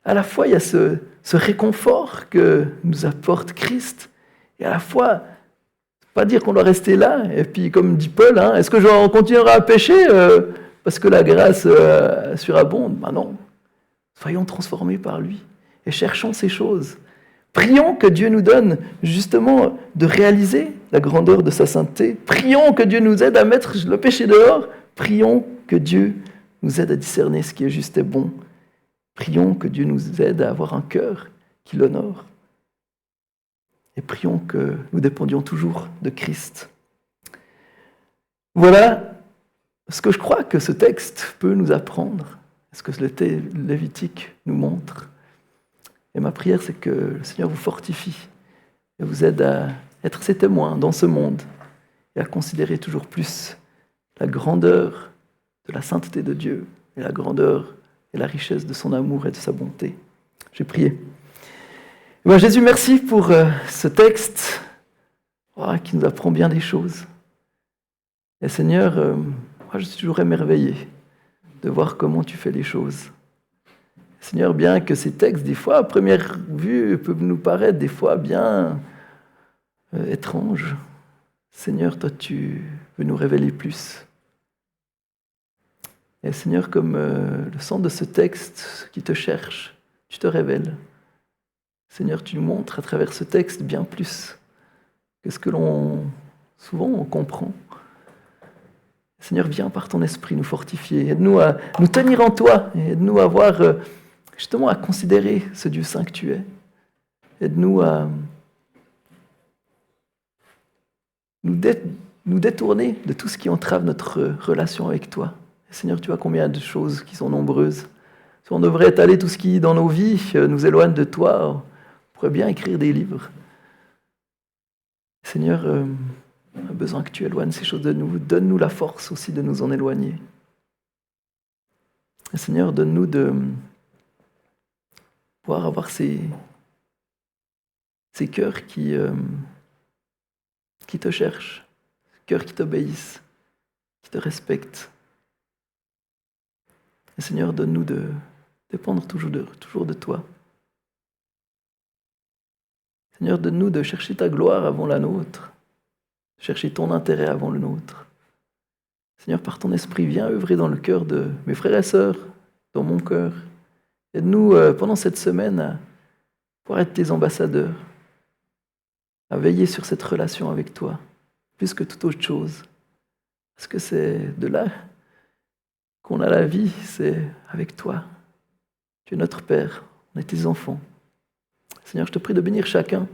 à la fois il y a ce réconfort que nous apporte Christ, et à la fois, pas dire qu'on doit rester là, et puis comme dit Paul, hein, est-ce que on continuera à pécher parce que la grâce surabonde? Ben non. Soyons transformés par lui et cherchons ces choses. Prions que Dieu nous donne justement de réaliser la grandeur de sa sainteté. Prions que Dieu nous aide à mettre le péché dehors. Prions que Dieu nous aide à discerner ce qui est juste et bon. Prions que Dieu nous aide à avoir un cœur qui l'honore. Et prions que nous dépendions toujours de Christ. Voilà ce que je crois que ce texte peut nous apprendre, ce que le Lévitique nous montre. Et ma prière, c'est que le Seigneur vous fortifie et vous aide à être ses témoins dans ce monde et à considérer toujours plus la grandeur de la sainteté de Dieu et la grandeur et la richesse de son amour et de sa bonté. J'ai prié. Jésus, merci pour ce texte qui nous apprend bien des choses. Et Seigneur, moi, je suis toujours émerveillé de voir comment tu fais les choses. Seigneur, bien que ces textes, des fois, à première vue, peuvent nous paraître des fois bien étranges, Seigneur, toi, tu veux nous révéler plus. Et Seigneur, comme le centre de ce texte qui te cherche, tu te révèles. Seigneur, tu nous montres à travers ce texte bien plus que ce que souvent on comprend. Seigneur, viens par ton esprit nous fortifier. Aide-nous à nous tenir en toi. Et aide-nous à voir, justement, à considérer ce Dieu saint que tu es. Aide-nous à nous détourner de tout ce qui entrave notre relation avec toi. Seigneur, tu vois combien de choses qui sont nombreuses. Si on devrait étaler tout ce qui, dans nos vies, nous éloigne de toi, on pourrait bien écrire des livres. Seigneur, on a besoin que tu éloignes ces choses de nous. Donne-nous la force aussi de nous en éloigner. Et Seigneur, donne-nous de pouvoir avoir ces cœurs qui te cherchent, ces cœurs qui t'obéissent, qui te respectent. Et Seigneur, donne-nous de dépendre toujours de toi. Seigneur, donne-nous de chercher ta gloire avant la nôtre, chercher ton intérêt avant le nôtre. Seigneur, par ton esprit, viens œuvrer dans le cœur de mes frères et sœurs, dans mon cœur. Aide-nous pendant cette semaine à pouvoir être tes ambassadeurs, à veiller sur cette relation avec toi, plus que toute autre chose. Parce que c'est de là qu'on a la vie, c'est avec toi. Tu es notre Père, on est tes enfants. Seigneur, je te prie de bénir chacun.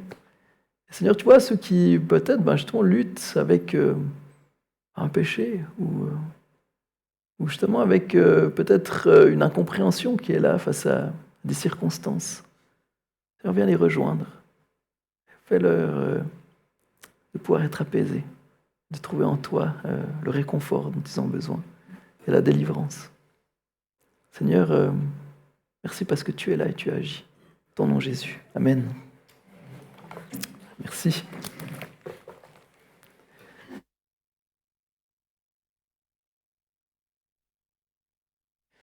Seigneur, tu vois, ceux qui peut-être justement luttent avec un péché ou justement avec peut-être une incompréhension qui est là face à des circonstances. Seigneur, viens les rejoindre. Fais-leur de pouvoir être apaisés, de trouver en toi le réconfort dont ils ont besoin et la délivrance. Seigneur, merci parce que tu es là et tu agis. Dans ton nom Jésus. Amen. Merci.